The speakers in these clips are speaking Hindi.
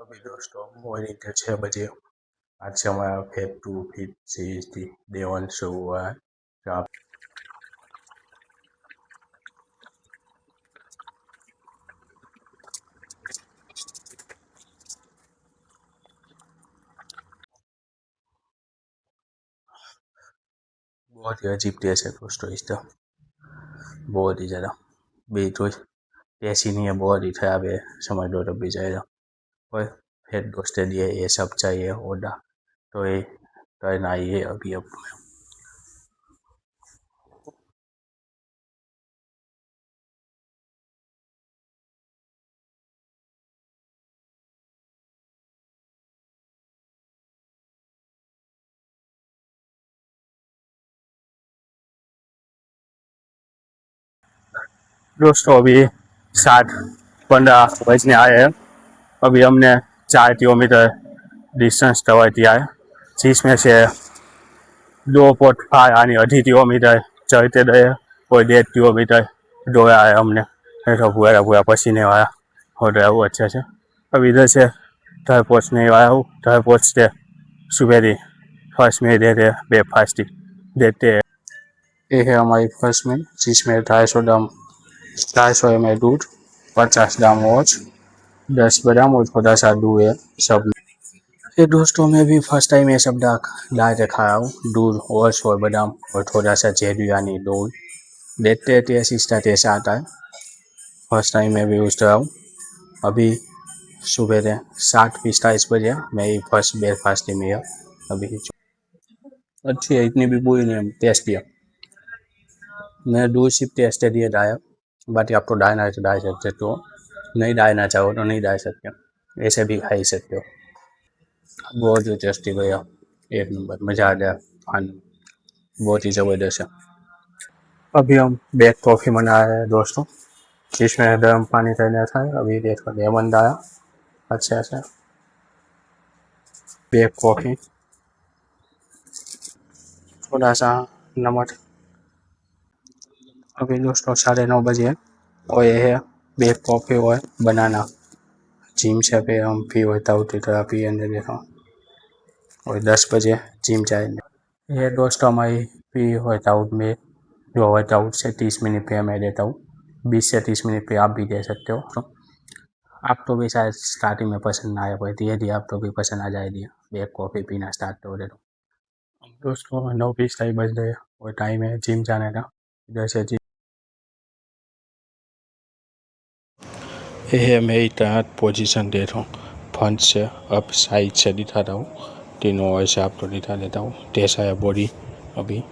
अभी दोस्तों मॉर्निंग के 6 बजे आज से हमारा फेज 2 फेज 3 डे 1 शुरू हुआ है। जहाँ बहुत ही अजीब टेस्ट है दोस्तों इसका, बहुत ही ज़्यादा भी तो टेस्ट ही नहीं है, बहुत ही खराब है, समझ लो तो भी जाएगा। पर फिर दोस्तों लिए ये सब चाहिए ऑर्डर, तो ये करना ही है अभी। अब दोस्तों अभी 7:15 बजने आए हैं। अभी हमने 4 किलोमीटर डिस्टेंस कवर किया है, जिसमें से 2.5 यानी 2.5 किलोमीटर चलते गए और 1.5 किलोमीटर दौड़ा है हमने। ऐसा पूरा पूरा पसीने वाला हो रहा है वो अच्छे से। अब इधर से घर पहुँचने वाला हूँ। घर पहुँचते सुबह ही फर्स्ट में देते ब्रेकफास्ट देते हैं। ये है हमारी फर्स्ट में, जिसमें 250 ग्राम 250 ml दूध, 50 ग्राम ओट्स, 10 बादाम और थोड़ा सा दूध है सब। ये दोस्तों मैं भी फर्स्ट टाइम ये सब डाल के खा रहा हूँ, दूध ओट्स और बादाम और थोड़ा सा जेडू यानी दूध। देखते टेस्ट इसका टेस्ट आता है। फर्स्ट टाइम मैं भी यूज़ कर रहा हूँ। अभी सुबह के 7:45 बजे मेरी फर्स्ट ब्रेकफास्ट में है। अभी अच्छी है, इतनी भी बुरी नहीं है, टेस्ट है। मैं दूध सिर्फ टेस्ट दिए डाया, बाकी आपको डालना है तो डाल सकते हो, नहीं डालना चाहो तो नहीं डाल सकते, ऐसे भी खा ही सकते हो। बहुत ही टेस्टी भैया, एक नंबर, मज़ा आ गया खाने में, बहुत ही ज़बरदस्त है। अभी हम ब्लैक कॉफ़ी बना रहे हैं दोस्तों, जिसमें गर्म पानी रहना था। अभी देखो लेमन डाला अच्छे से, ब्लैक कॉफ़ी, थोड़ा सा नमक। अभी दोस्तों 9:30 बजे और ये है ब्लैक कॉफ़ी और बनाना। जिम से पे हम फ्री वर्कआउट की तरह पियेंगे देखो, और 10 बजे जिम जाएंगे। ये दोस्तों हमारी फ्री वर्कआउट में जो वर्कआउट से 30 मिनट पे मैं देता हूँ, 20 से 30 मिनट पे आप भी दे सकते हो। तो आपको भी शायद स्टार्टिंग में पसंद ना आए, पर धीरे धीरे आपको भी पसंद आ जाएगी। ब्लैक कॉफ़ी पीना स्टार्ट कर दे दो। दोस्तों 9:45 बज गए और टाइम है जिम जाने का। इधर से जिम ये मेरी तैयार पोजीशन दे रहा हूँ, फ्रंट से अप साइड से दिखाता हूँ, तीनों ओर से आपको दिखा देता हूँ कैसा है बॉडी अभी।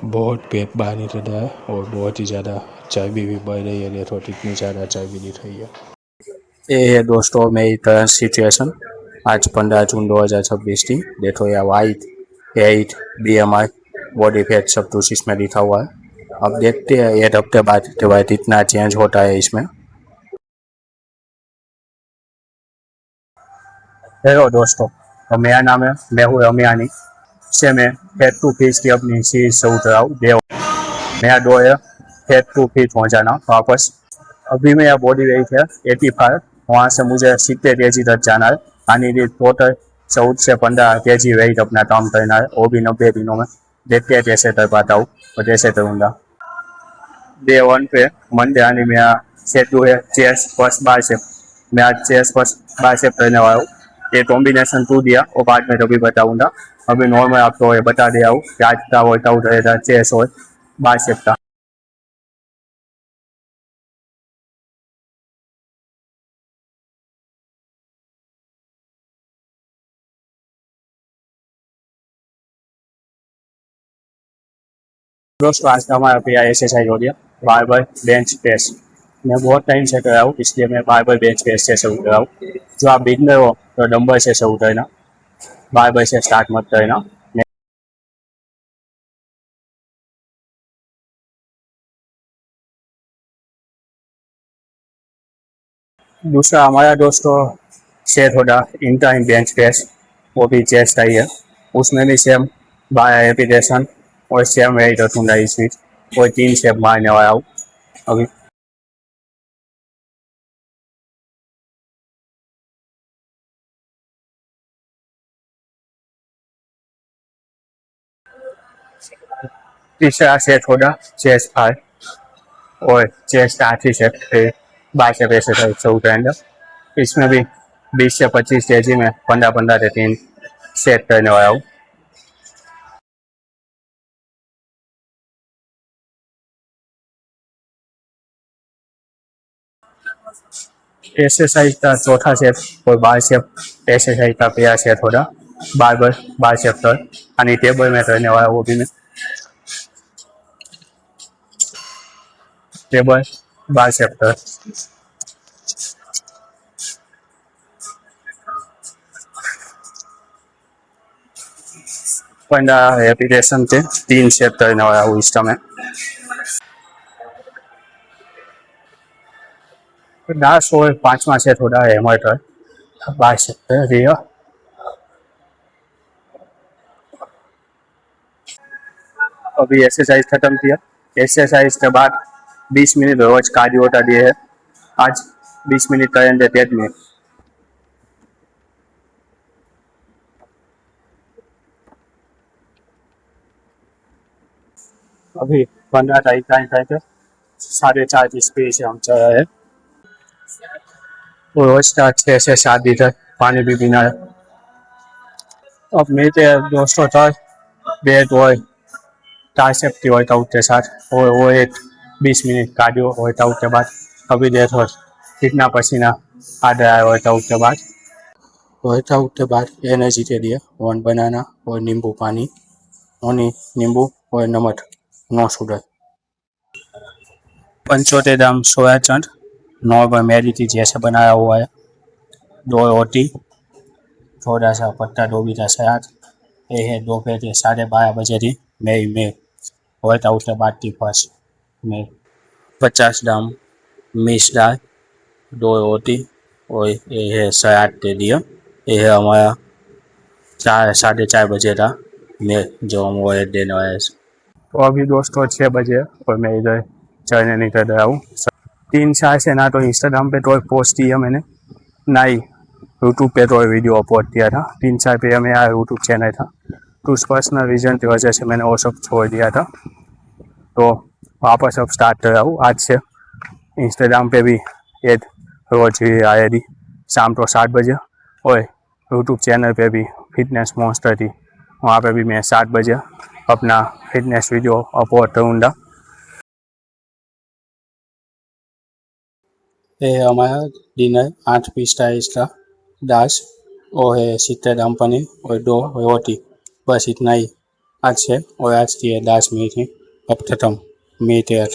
बहुत पेट बाहर निकल रहा है और बहुत ही ज़्यादा चर्बी भी बढ़ रही है, देखो कितनी ज़्यादा चर्बी दिख रही है। ये है दोस्तों मेरी करंट सिचुएशन आज 15 जून 2026 की। देखो यह weight height BMI body fat सब कुछ इसमें लिखा हुआ है। अब देखते हैं एक हफ्ते बाद के बाद इतना चेंज होता है इसमें। हेलो दोस्तों, तो मेरा नाम है मेहुल अमियानी से मैं फेट टू फीस की अपनी सीरीज शुरू कर रहा हूँ। मेरा दो है फेट टू फीस पहुँचाना वापस। अभी मेरा बॉडी वेट है 85, वहाँ से मुझे 70 kg तक जाना है। यानी कि टोटल 14 से 15 kg वेट अपना काम करना है, वो भी 90 दिनों में। देखते हैं कैसे कर पाता हूँ और कैसे करूँगा। डे 1 पे मंडे यानी मेरा शेड्यूल है चेस्ट फर्स्ट बाइसेप। मैं आज चेस्ट फर्स्ट बाइसेप करने वाला हूँ। ये कॉम्बिनेशन टू दिया वो बाद में कभी बताऊँगा। अभी नॉर्मल आपको ये बता दिया हूँ कि आज का वर्कआउट रहेगा चेस्ट और बाइसेप का। दोस्तों आज का हमारा प्रिया एक्सरसाइज हो गया बारबल बेंच प्रेस। मैं बहुत टाइम से कर रहा हूँ, इसलिए मैं बारबल बेंच प्रेस से शुरू कर रहा हूँ। जो आप बिगनर हो तो डंबल से शुरू करना, बारबल से स्टार्ट मत करना। दूसरा हमारा दोस्तों से थोड़ा इंक्लाइन बेंच प्रेस, वो भी चेस्ट आई है, उसमें भी सेम बाय एप्लीकेशन और सेम वही रखूँगा इस स्विच। कोई 3 स्टेप मारने वाला हूँ अभी। तीसरा सेट होगा चेस्ट फाइव और चेस्ट आखिरी सेट फिर बाइसेप एक्सरसाइज शुरू करेंगे। इसमें भी 20 से 25 केजी में 15-15 से 3 सेट करने वाला हूँ। एक्सरसाइज का चौथा सेट और बाइसेप एक्सरसाइज का पहला सेट होगा बारबर बाइसेप कर यानी टेबल में करने वाला वो भी मैं टेबल बाइसेप कर 15 रेपिटेशन से 3 सेट करने वाला हूँ इस समय। लास्ट और 5वां सेट होगा हैमर कर बाइसेप कर रियर। अभी एक्सरसाइज खत्म किया। एक्सरसाइज के बाद 20 मिनट रोज कार्डियो का दिए है। आज 20 मिनट करेंगे 3 मिनट। अभी 15 तारीख टाइम करके 4:30 की स्पीड से हम चल रहे हैं। रोज का 6 से 7 लीटर पानी भी पीना है। अब मेरे दोस्तों तक बेट और ट्राइसेप की वर्कआउट के साथ और वो एक 20 मिनट कार्डियो वर्कआउट के बाद अभी देखो कितना पसीना आ रहा है वर्कआउट के बाद। वर्कआउट के बाद एनर्जी के लिए 1 बनाना और नींबू पानी ओनी नींबू और नमक नो शुगर। 75 ग्राम सोया चंद नॉर्मल मेरी जैसे बनाया हुआ है। 2 रोटी थोड़ा सा पत्ता गोभी का सलाद। ये है दोपहर के 12:30 बजे थी मेरी में वर्कआउट के बाद की फर्स्ट में 50 ग्राम मिक्स दाल 2 रोटी और ये है सलाद दे दिया। ये है हमारा 4 साढ़े 4 बजे का मैं जो हम वो देने वाले हैं। तो अभी दोस्तों 6 बजे और मैं इधर चलने निकल रहा हूँ। 3 साल से ना तो इंस्टाग्राम पे तो पोस्ट किया मैंने ना ही यूट्यूब पे तो वीडियो अपलोड किया था। 3 साल पहले मेरा यूट्यूब चैनल था तो उस पर्सनल रीज़न की वजह से मैंने वो सब छोड़ दिया था। तो वापस अब स्टार्ट कर रहा हूँ आज से। इंस्टाग्राम पे भी ये रोज आएगी शाम को 7 बजे और यूट्यूब चैनल पे भी फिटनेस मॉन्स्टर थी वहाँ पे भी मैं 7 बजे अपना फिटनेस वीडियो अपलोड करूँगा। ये है हमारा डिनर 8 पीस का इसका दास और है 70 ग्राम पनीर और 2 रोटी बस इतना ही आज से। और आज की 10 मिनट अब खत्म मिलते हैं।